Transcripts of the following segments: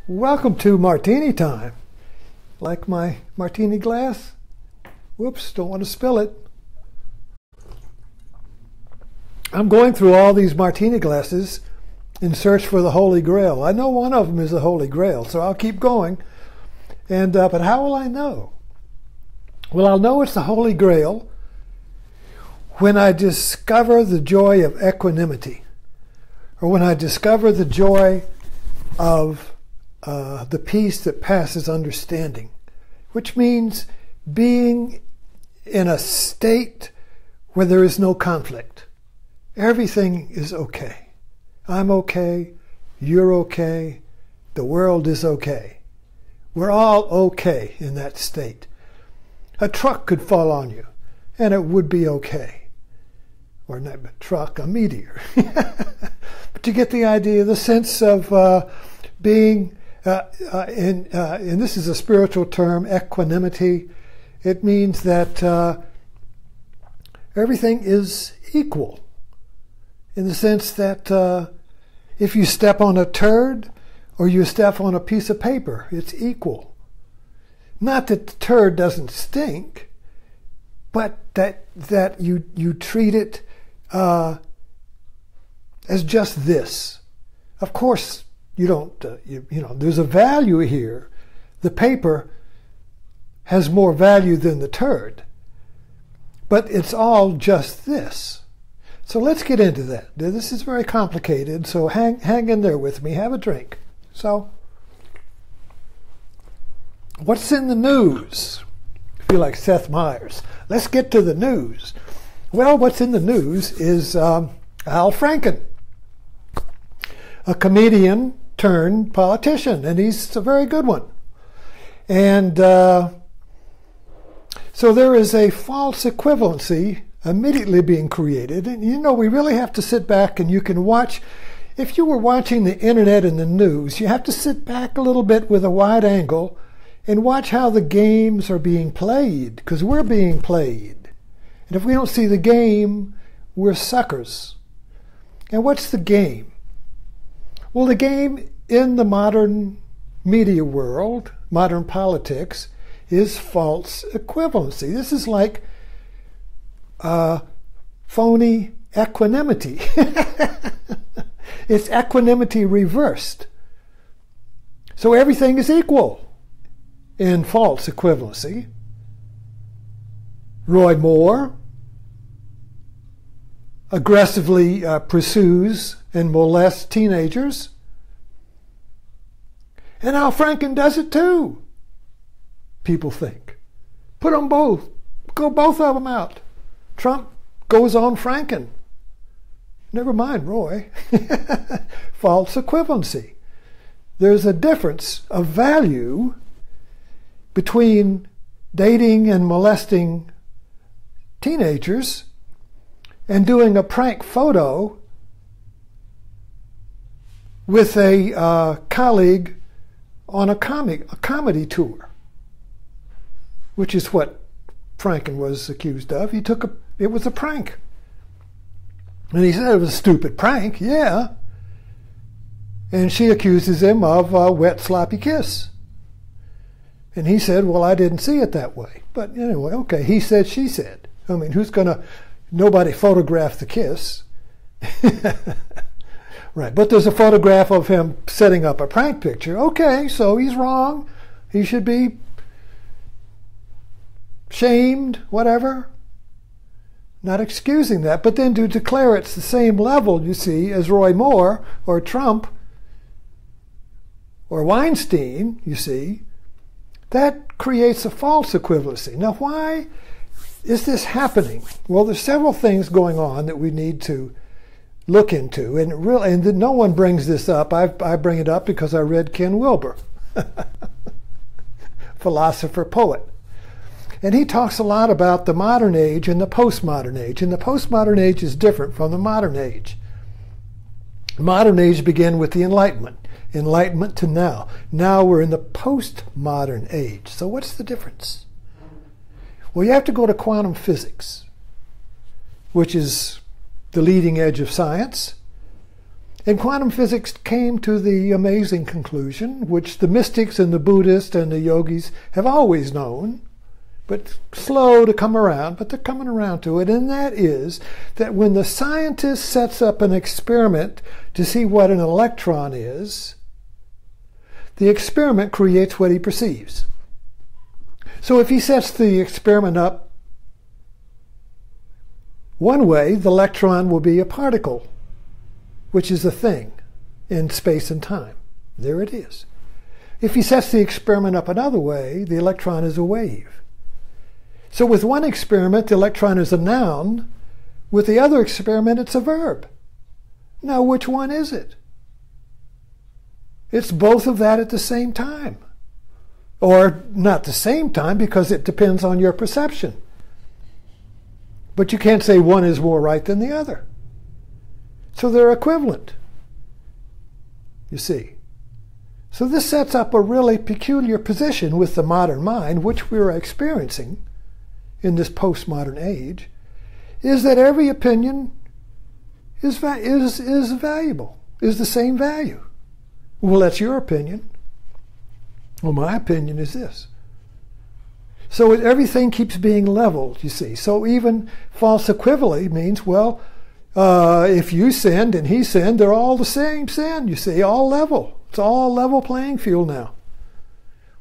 Welcome to Martini Time. Like my martini glass? Whoops, don't want to spill it. I'm going through all these martini glasses in search for the Holy Grail. I know one of them is the Holy Grail, so I'll keep going. But how will I know? Well, I'll know it's the Holy Grail when I discover the joy of equanimity, or when I discover the joy of the peace that passes understanding, which means being in a state where there is no conflict. Everything is okay. I'm okay. You're okay. The world is okay. We're all okay in that state. A truck could fall on you, and it would be okay. Or not a truck, a meteor. But you get the idea, the sense of being, and this is a spiritual term, equanimity. It means that everything is equal, in the sense that if you step on a turd or you step on a piece of paper, it's equal. Not that the turd doesn't stink, but that you treat it as just this. Of course, you don't, you know, there's a value here. The paper has more value than the turd, but it's all just this. So let's get into that. This is very complicated, so hang in there with me. Have a drink. So, what's in the news? I feel like Seth Meyers. Let's get to the news. Well, what's in the news is Al Franken, a comedian turned politician, and he's a very good one. And so there is a false equivalency immediately being created. And you know, we really have to sit back, and you can watch. If you were watching the internet and the news, you have to sit back a little bit with a wide angle and watch how the games are being played, because we're being played. And if we don't see the game, we're suckers. And what's the game? Well, the game in the modern media world, modern politics, is false equivalency. This is like phony equanimity. It's equanimity reversed. So everything is equal in false equivalency. Roy Moore aggressively pursues and molests teenagers. And Al Franken does it too, people think. Put them both. Go both of them out. Trump goes on Franken. Never mind Roy. False equivalency. There's a difference of value between dating and molesting teenagers and doing a prank photo with a colleague on a comedy tour, which is what Franken was accused of. It was a prank. And he said it was a stupid prank, yeah. And she accuses him of a wet, sloppy kiss. And he said, well, I didn't see it that way. But anyway, okay, he said, she said. I mean, nobody photographed the kiss. Right, but there's a photograph of him setting up a prank picture. Okay, so he's wrong. He should be shamed, whatever. Not excusing that, but then to declare it's the same level, you see, as Roy Moore or Trump or Weinstein, you see, that creates a false equivalency. Now, why is this happening? Well, there's several things going on that we need to look into, and no one brings this up. I bring it up because I read Ken Wilber, philosopher, poet. And he talks a lot about the modern age and the postmodern age. And the postmodern age is different from the modern age. Modern age began with the Enlightenment. Enlightenment to now. Now we're in the postmodern age. So what's the difference? Well, you have to go to quantum physics, which is the leading edge of science. And quantum physics came to the amazing conclusion, which the mystics and the Buddhists and the yogis have always known, but slow to come around, but they're coming around to it, and that is that when the scientist sets up an experiment to see what an electron is, the experiment creates what he perceives. So if he sets the experiment up one way, the electron will be a particle, which is a thing in space and time. There it is. If he sets the experiment up another way, the electron is a wave. So with one experiment, the electron is a noun. With the other experiment, it's a verb. Now, which one is it? It's both of that at the same time. Or not the same time, because it depends on your perception. But you can't say one is more right than the other. So they're equivalent, you see. So this sets up a really peculiar position with the modern mind, which we're experiencing in this postmodern age, is that every opinion is valuable, is the same value. Well, that's your opinion. Well, my opinion is this. So everything keeps being leveled, you see. So even false equivalency means, well, if you sinned and he sinned, they're all the same sin, you see, all level. It's all level playing field now.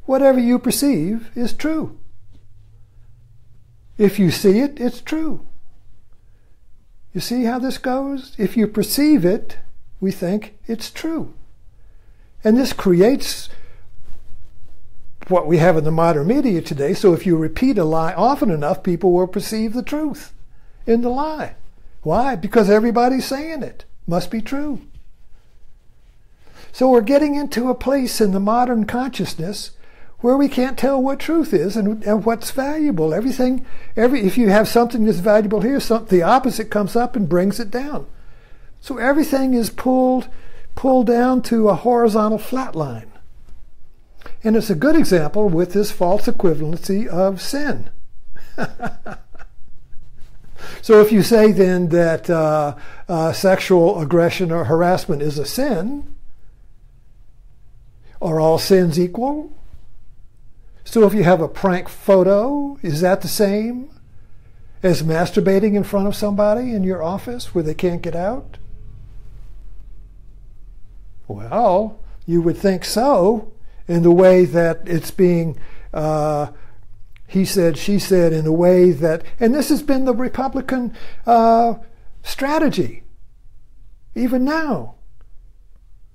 Whatever you perceive is true. If you see it, it's true. You see how this goes? If you perceive it, we think it's true. And this creates what we have in the modern media today. So if you repeat a lie often enough, people will perceive the truth in the lie. Why? Because everybody's saying it. Must be true. So we're getting into a place in the modern consciousness where we can't tell what truth is and what's valuable. If you have something that's valuable here, the opposite comes up and brings it down. So everything is pulled down to a horizontal flat line. And it's a good example with this false equivalency of sin. So if you say then that sexual aggression or harassment is a sin, are all sins equal? So if you have a prank photo, is that the same as masturbating in front of somebody in your office where they can't get out? Well, you would think so, in the way that it's being he said, she said, in the way that, and this has been the Republican strategy, even now.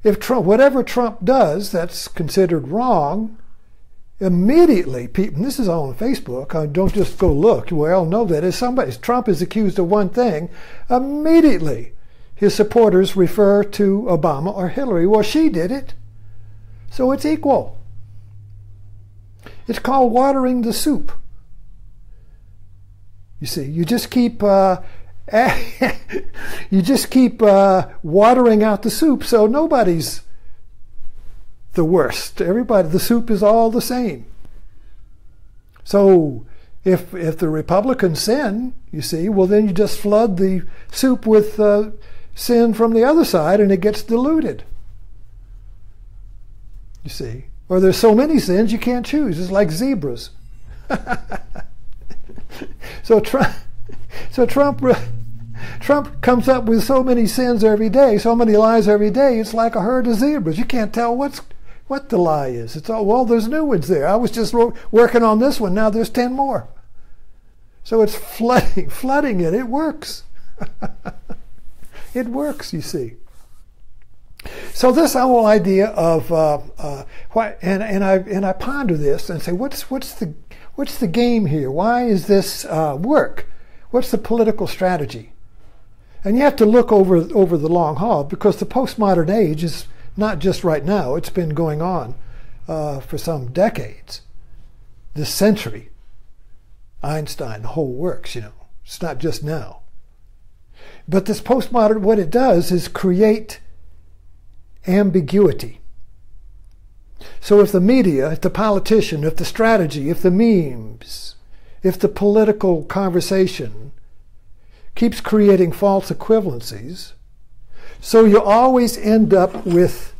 If Trump, whatever Trump does that's considered wrong, immediately people, and this is all on Facebook, don't just go look, well, know that if Trump is accused of one thing, immediately his supporters refer to Obama or Hillary. Well, she did it, so it's equal. It's called watering the soup. You see, you just keep watering out the soup, so nobody's the worst. Everybody, the soup is all the same. So if the Republicans sin, you see, well then you just flood the soup with sin from the other side and it gets diluted. You see. Or there's so many sins you can't choose. It's like zebras. So Trump comes up with so many sins every day, so many lies every day, it's like a herd of zebras. You can't tell what the lie is. It's all, well, there's new ones there. I was just working on this one. Now there's 10 more. So it's flooding it. It works. It works, you see. So this whole idea of I ponder this and say, what's the game here? Why is this work? What's the political strategy? And you have to look over the long haul, because the postmodern age is not just right now. It's been going on for some decades. This century, Einstein, the whole works. You know, it's not just now. But this postmodern, what it does is create ambiguity. So if the media, if the politician, if the strategy, if the memes, if the political conversation keeps creating false equivalencies, So you always end up with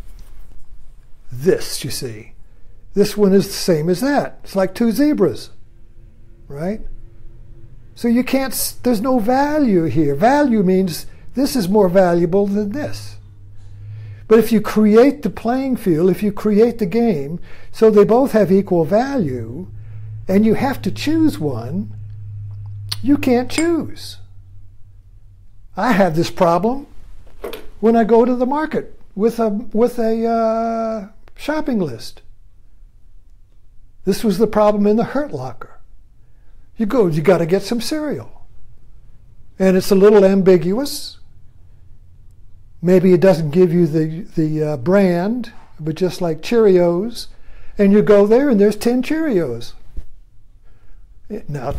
this, you see. This one is the same as that. It's like two zebras, right? So you can't, there's no value here. Value means this is more valuable than this. But if you create the playing field, if you create the game, so they both have equal value, and you have to choose one, you can't choose. I have this problem when I go to the market with a shopping list. This was the problem in the Hurt Locker. You got to get some cereal. And it's a little ambiguous. Maybe it doesn't give you the brand, but just like Cheerios. And you go there and there's 10 Cheerios. Now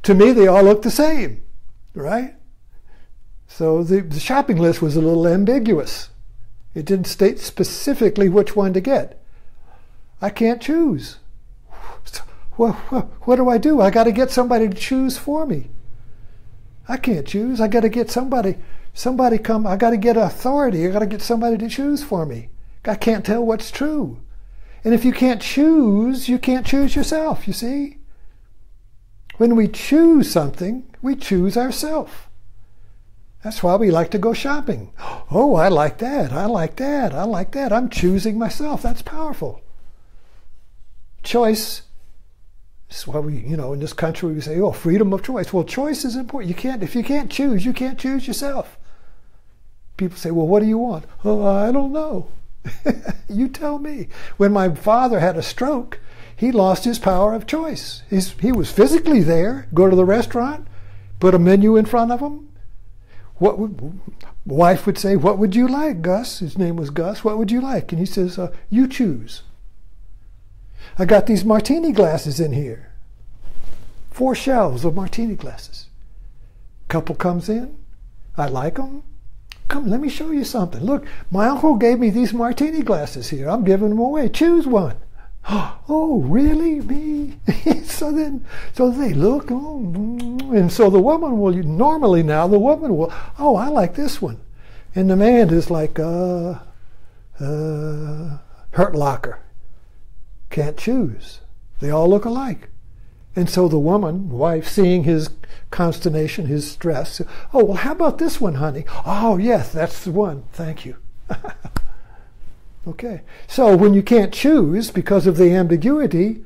to me they all look the same, right? So the shopping list was a little ambiguous. It didn't state specifically which one to get. I can't choose. What do I do? I got to get somebody to choose for me. I can't choose. I got to get somebody come. I got to get authority. I got to get somebody to choose for me. I can't tell what's true. And if you can't choose, you can't choose yourself, you see? When we choose something, we choose ourselves. That's why we like to go shopping. Oh, I like that. I like that. I like that. I'm choosing myself. That's powerful. Choice. This is why we, in this country we say, oh, freedom of choice. Well, choice is important. If you can't choose, you can't choose yourself. People say, well, what do you want? Oh, I don't know. You tell me. When my father had a stroke, he lost his power of choice. He was physically there, go to the restaurant, put a menu in front of him. Wife would say, what would you like, Gus? His name was Gus. What would you like? And he says, you choose. I got these martini glasses in here. 4 shelves of martini glasses. Couple comes in. I like them. Come, let me show you something. Look, my uncle gave me these martini glasses here. I'm giving them away. Choose one. Oh, really? Me? So they look, and so the woman will, normally now, the woman will, oh, I like this one. And the man is like, Hurt Locker. Can't choose. They all look alike. And so the wife, seeing his consternation, his stress, oh, well, how about this one, honey? Oh, yes, that's the one. Thank you. Okay. So when you can't choose because of the ambiguity,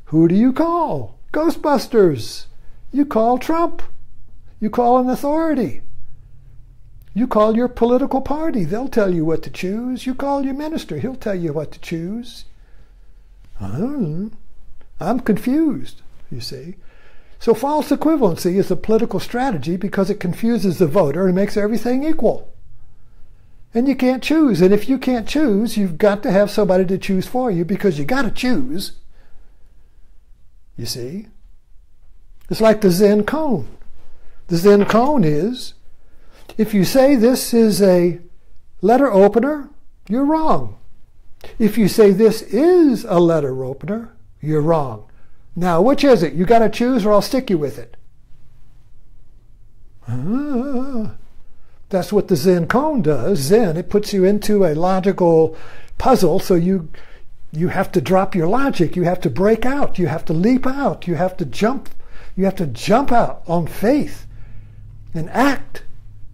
who do you call? Ghostbusters. You call Trump. You call an authority. You call your political party. They'll tell you what to choose. You call your minister. He'll tell you what to choose. I'm confused, you see. So false equivalency is a political strategy because it confuses the voter and makes everything equal. And you can't choose. And if you can't choose, you've got to have somebody to choose for you because you got to choose. You see? It's like the Zen cone. The Zen cone is, if you say this is a letter opener, you're wrong. If you say this is a letter opener, you're wrong. Now, which is it? You got to choose or I'll stick you with it. That's what the Zen cone does. Zen, it puts you into a logical puzzle, so you have to drop your logic. You have to break out. You have to leap out. You have to jump. You have to jump out on faith and act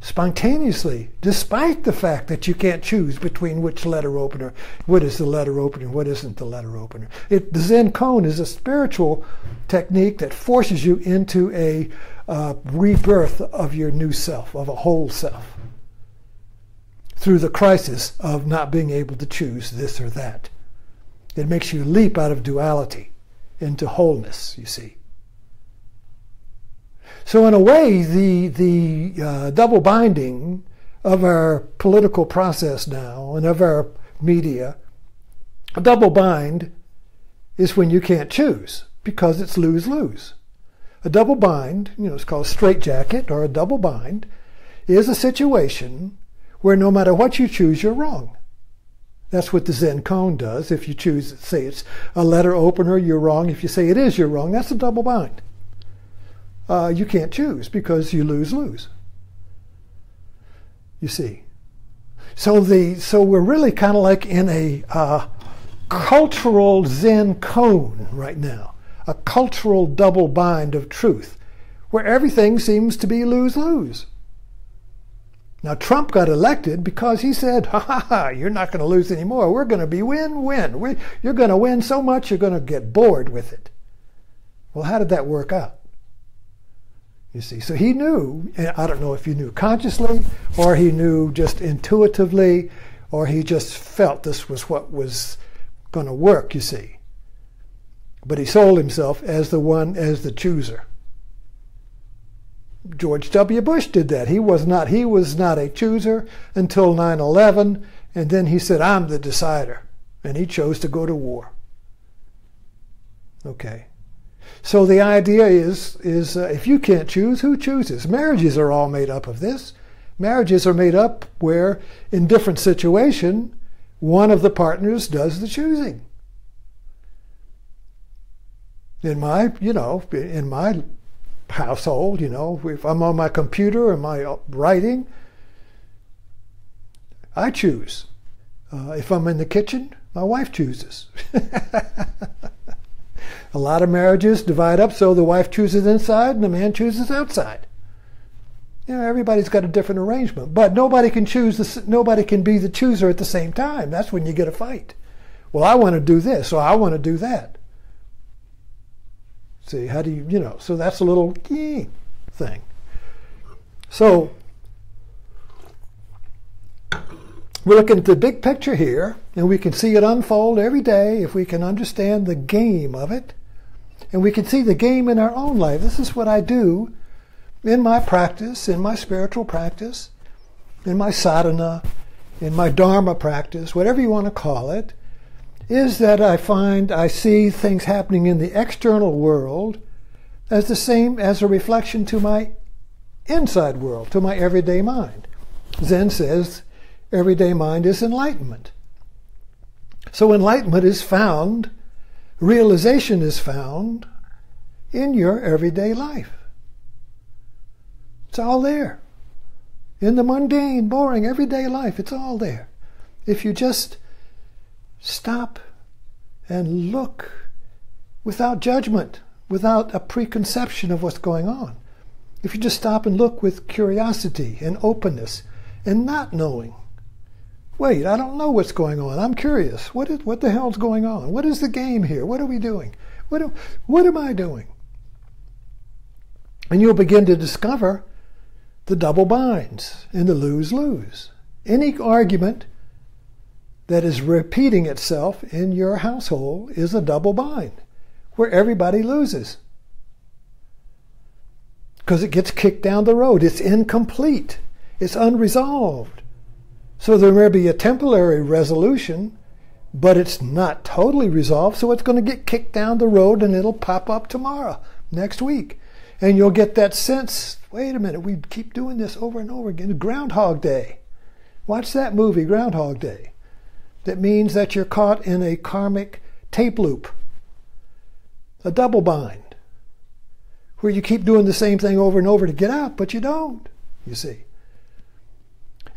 spontaneously, despite the fact that you can't choose between which letter opener, what is the letter opener, what isn't the letter opener. The Zen cone is a spiritual technique that forces you into a rebirth of your new self, of a whole self, through the crisis of not being able to choose this or that. It makes you leap out of duality into wholeness, you see. So in a way, the double binding of our political process now and of our media, a double bind is when you can't choose because it's lose-lose. A double bind, it's called a straitjacket or a double bind, is a situation where no matter what you choose, you're wrong. That's what the Zen cone does. If you choose, say it's a letter opener, you're wrong. If you say it is, you're wrong. That's a double bind. You can't choose because you lose-lose. You see. So we're really kind of like in a cultural Zen cone right now, a cultural double bind of truth, where everything seems to be lose-lose. Now, Trump got elected because he said, ha ha ha, you're not going to lose anymore. We're going to be win-win. You're going to win so much you're going to get bored with it. Well, how did that work out? You see, so he knew, I don't know if he knew consciously, or he knew just intuitively, or he just felt this was what was going to work, you see. But he sold himself as the chooser. George W. Bush did that. He was not a chooser until 9/11, and then he said, I'm the decider. And he chose to go to war. Okay. So the idea is if you can't choose, who chooses? Marriages are all made up of this. Marriages are made up where, in different situation, one of the partners does the choosing. In my household, if I'm on my computer, am I writing? I choose. If I'm in the kitchen, my wife chooses. A lot of marriages divide up so the wife chooses inside and the man chooses outside. Everybody's got a different arrangement, but nobody can nobody can be the chooser at the same time. That's when you get a fight. Well, I want to do this, or I want to do that. See, how do you, so that's a little thing. So, we're looking at the big picture here, and we can see it unfold every day if we can understand the game of it. And we can see the game in our own life. This is what I do in my practice, in my spiritual practice, in my sadhana, in my dharma practice, whatever you want to call it, is that I see things happening in the external world as the same as a reflection to my inside world, to my everyday mind. Zen says everyday mind is enlightenment. So enlightenment is found, realization is found in your everyday life. It's all there. In the mundane, boring, everyday life, it's all there. If you just stop and look without judgment, without a preconception of what's going on. If you just stop and look with curiosity and openness and not knowing. Wait, I don't know what's going on. I'm curious. What the hell's going on? What is the game here? What are we doing? What am I doing? And you'll begin to discover the double binds and the lose-lose. Any argument that is repeating itself in your household is a double bind, where everybody loses. Because it gets kicked down the road. It's incomplete. It's unresolved. So there may be a temporary resolution, but it's not totally resolved, so it's going to get kicked down the road and it'll pop up tomorrow, next week. And you'll get that sense, wait a minute, we keep doing this over and over again. Groundhog Day. Watch that movie, Groundhog Day. That means that you're caught in a karmic tape loop, a double bind, where you keep doing the same thing over and over to get out, but you don't, you see.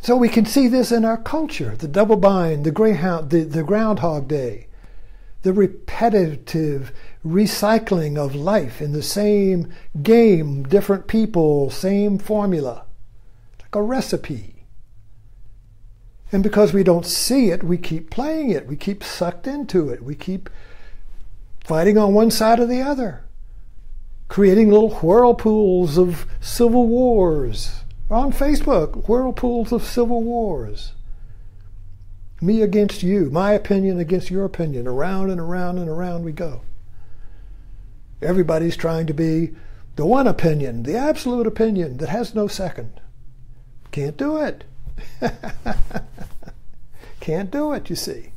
So we can see this in our culture, the double bind, the Groundhog Day, the repetitive recycling of life in the same game, different people, same formula, like a recipe. And because we don't see it, we keep playing it. We keep sucked into it. We keep fighting on one side or the other, creating little whirlpools of civil wars. On Facebook, whirlpools of civil wars. Me against you, my opinion against your opinion. Around and around and around we go. Everybody's trying to be the one opinion, the absolute opinion that has no second. Can't do it. Can't do it, you see.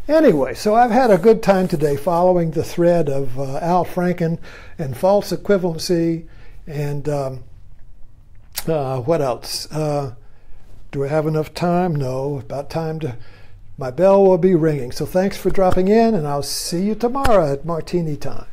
Anyway, so I've had a good time today following the thread of Al Franken and false equivalency and what else? Do I have enough time? No, about time to... My bell will be ringing. So thanks for dropping in, and I'll see you tomorrow at Martini time.